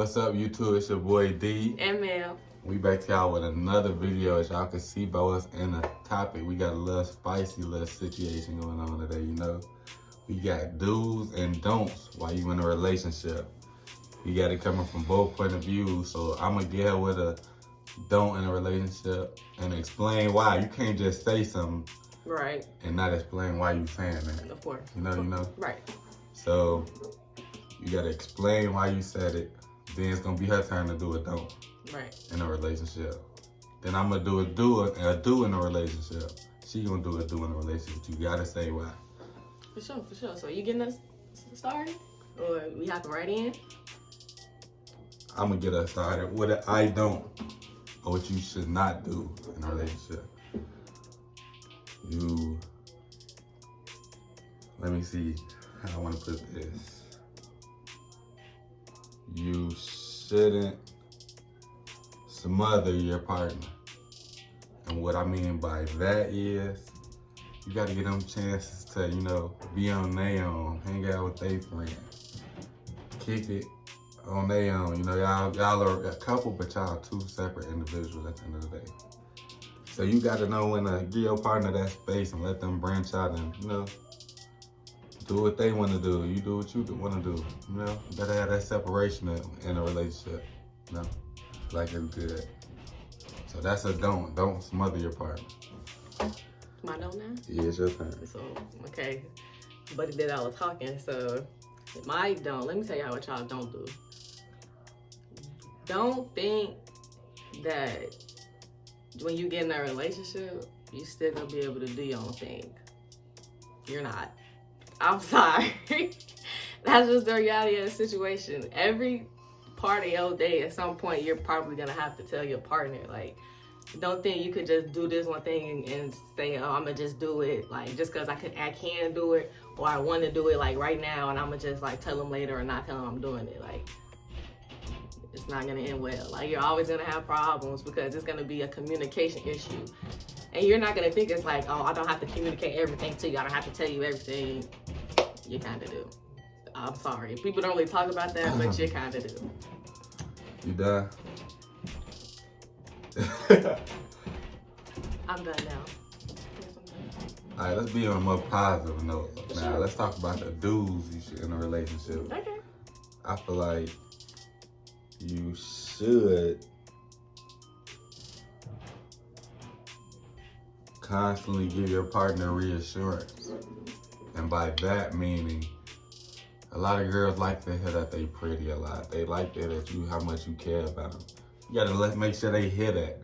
What's up, YouTube? It's your boy D&Mel. We back to y'all with another video. As y'all can see by what's in the topic, we got a little spicy little situation going on today, you know. We got do's and don'ts while you in a relationship. You got it coming from both point of views. So I'm gonna get her with a don't in a relationship and explain why. You can't just say something right and not explain why you saying that. Of course. You know? Right. So you gotta explain why you said it. Then it's gonna be her turn to do a don't. Right. In a relationship. Then I'm gonna do a do in a relationship. She gonna do a do in a relationship. You gotta say why. For sure. So you getting us started? Or we hopping right in? I'm gonna get us started with a I don't, or what you should not do in a relationship. Let me see how I wanna put this. You shouldn't smother your partner. And what I mean by that is, you gotta get them chances to, be on their own, hang out with their friends, kick it on their own. Y'all are a couple, but y'all are two separate individuals at the end of the day. So you gotta know when to give your partner that space and let them branch out and, do what they wanna do. You do what you wanna do, You gotta have that separation in a relationship, Like it's good. So that's a don't. Don't smother your partner. My don't now? Yeah, it's your turn. So, okay. Buddy did all the talking, so my don't. Let me tell y'all what y'all don't do. Don't think that when you get in a relationship, you still gonna be able to do your own thing. You're not. I'm sorry. That's just the reality of the situation. Every part of your day, at some point, you're probably gonna have to tell your partner, like, don't think you could just do this one thing and say, oh, I'm gonna just do it, like, just because I can do it, or I want to do it, like, right now, and I'm gonna just, like, tell them later or not tell them I'm doing it. Like, it's not gonna end well. Like, you're always gonna have problems because it's gonna be a communication issue. And you're not gonna think it's like, oh, I don't have to communicate everything to you. I don't have to tell you everything. You kind of do. I'm sorry. People don't really talk about that, but you kind of do. You done? I'm done now. All right, let's be on a more positive note. Now, let's talk about the do's you should in a relationship. Okay. I feel like you should constantly give your partner reassurance. And by that meaning, a lot of girls like to hear that they pretty a lot. They like that how much you care about them. You gotta make sure they hear that.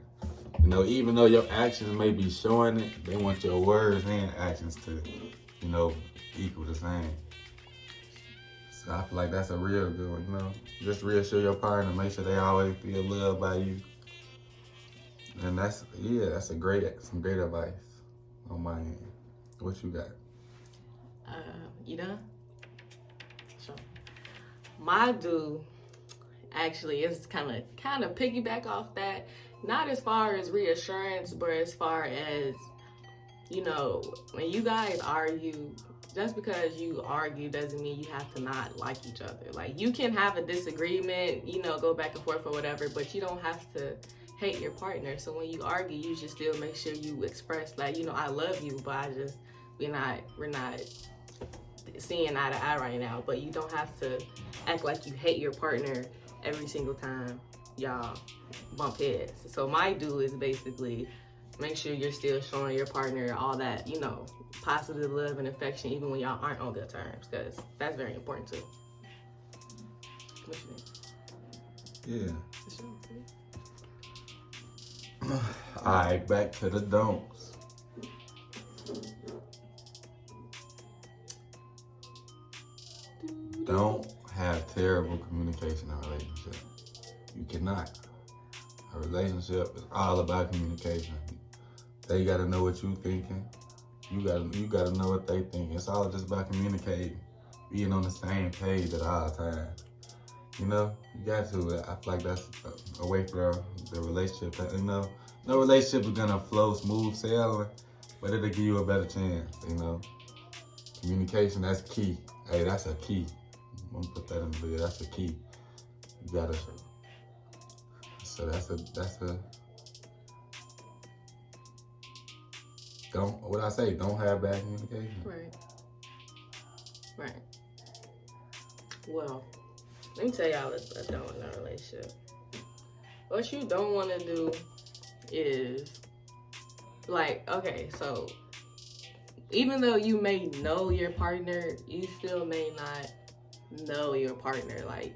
Even though your actions may be showing it, they want your words and actions to, equal the same. So I feel like that's a real good one, Just reassure your partner, make sure they always feel loved by you. And that's some great advice on my end. What you got? You done? Sure. My do actually is kind of piggyback off that. Not as far as reassurance, but as far as, when you guys argue, just because you argue doesn't mean you have to not like each other. Like, you can have a disagreement, go back and forth or whatever, but you don't have to hate your partner. So when you argue, you should still make sure you express, like, I love you, but we're not seeing eye to eye right now. But you don't have to act like you hate your partner every single time y'all bump heads. So my do is basically make sure you're still showing your partner all that, positive love and affection, even when y'all aren't on good terms, because that's very important too. What you think? Yeah. All right, back to the don'ts. Don't have terrible communication in a relationship. You cannot. A relationship is all about communication. They gotta know what you thinking. You gotta know what they think. It's all just about communicating, being on the same page at all times. You got to. I feel like that's a way for the relationship. No relationship is gonna flow smooth sailing, but it'll give you a better chance. Communication, that's key. Hey, that's a key. I'm gonna put that in the video. That's a key. You gotta. So that's a. Don't. What I say? Don't have bad communication. Right. Right. Well, let me tell y'all what's done in a relationship. What you don't want to do is, like, okay, so even though you may know your partner, you still may not know your partner. Like,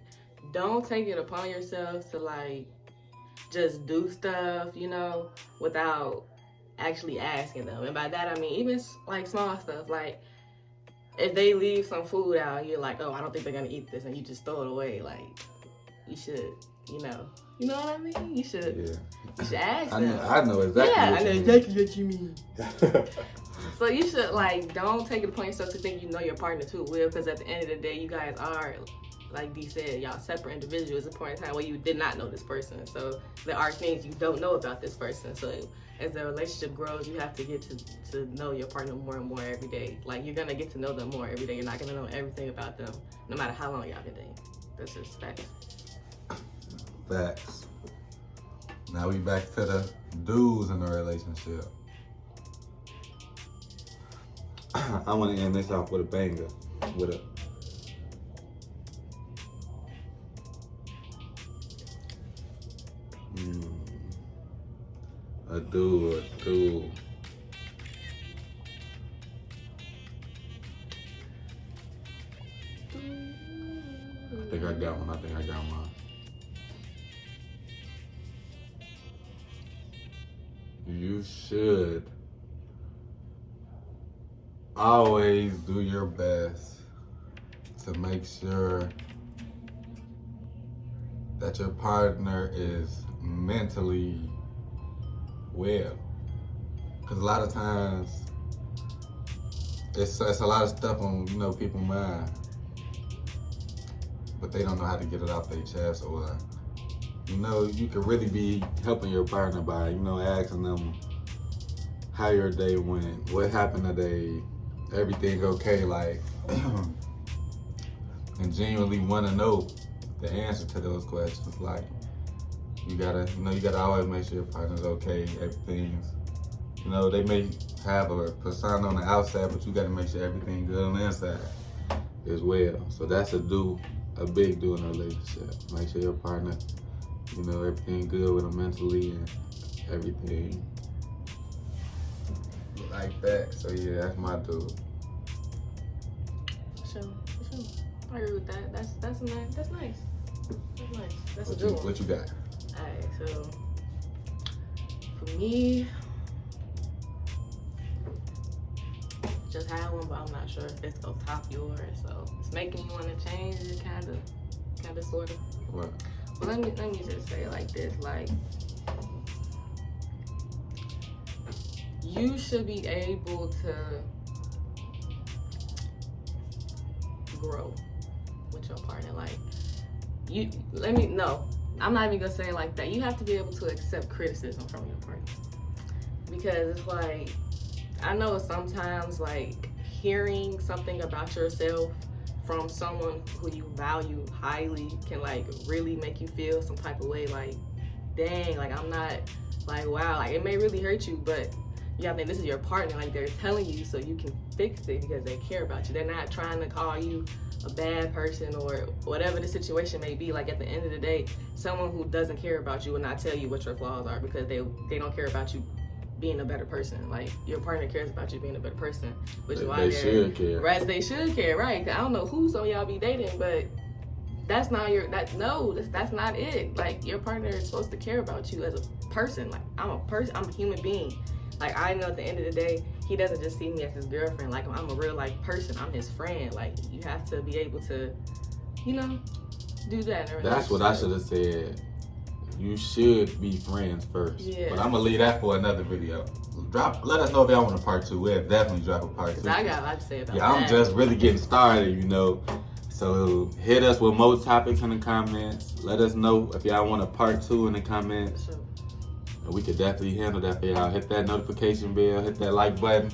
don't take it upon yourself to, like, just do stuff, you know, without actually asking them. And by that, I mean, even, like, small stuff. Like, if they leave some food out, you're like, oh, I don't think they're going to eat this, and you just throw it away. Like, you should, you know what I mean? You should ask them. I know exactly I know exactly what you mean. mean. So you should, like, don't take it upon yourself to think you know your partner too well, because at the end of the day, you guys are, like D said, y'all separate individuals at a point in time where you did not know this person. So there are things you don't know about this person. So as the relationship grows, you have to get to know your partner more and more every day. Like, you're going to get to know them more every day. You're not going to know everything about them, no matter how long y'all been dating. That's just facts. Facts. Now we back to the dudes in the relationship. I want to end this off with a banger. With a dude. I think I got one. You should always do your best to make sure that your partner is mentally well. Because a lot of times, it's a lot of stuff on, you know, people's mind, but they don't know how to get it off their chest, or, you know, you could really be helping your partner by, you know, asking them how your day went, what happened today, everything okay, like, and genuinely want to know the answer to those questions. Like, you gotta always make sure your partner's okay, everything's, you know, they may have a persona on the outside, but you gotta make sure everything good on the inside as well. So that's a big do in a relationship. Make sure your partner, you know, everything good with them mentally and everything like that. So yeah, that's my dude. For sure. I agree with that. That's nice. That's nice. That's a good one. What you got? Alright, so for me, just had one, but I'm not sure if it's gonna top yours. So it's making me want to change it, kind of, sort of. What? Well, let me just say it like this: like, you should be able to grow with your partner. Like, I'm not even gonna say it like that. You have to be able to accept criticism from your partner, because it's like, I know sometimes, like, hearing something about yourself from someone who you value highly can, like, really make you feel some type of way. Like, dang, like, I'm not, like, wow, like, it may really hurt you, but you have to think this is your partner. Like, they're telling you so you can fix it because they care about you. They're not trying to call you a bad person or whatever the situation may be. Like, at the end of the day, someone who doesn't care about you will not tell you what your flaws are, because they don't care about you being a better person. Like, your partner cares about you being a better person, which is why they should care. Right, they should care, right? I don't know who some of y'all be dating, but that's not that's not it. Like, your partner is supposed to care about you as a person. Like, I'm a human being. Like, I know at the end of the day, he doesn't just see me as his girlfriend. Like, I'm a real life person. I'm his friend. Like, you have to be able to, you know, do that. That's what I should have said. You should be friends first. Yeah. But I'm gonna leave that for another video. Let us know if y'all want a part 2. We'll definitely drop a part 2. I got a lot to say about that. Yeah, I'm just really getting started, you know. So hit us with more topics in the comments. Let us know if y'all want a part 2 in the comments. Sure. We could definitely handle that for y'all. Hit that notification bell, hit that like button,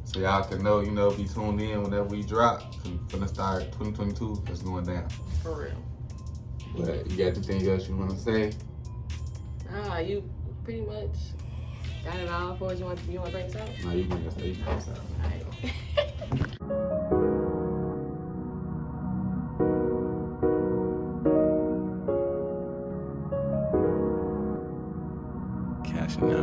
so y'all can know, you know, be tuned in whenever we drop. From the start, 2022 is going down. For real. But you got anything else you want to say? Nah, you pretty much got it all for us. You want to bring this out? No, you bring us out. All right. Cashing out.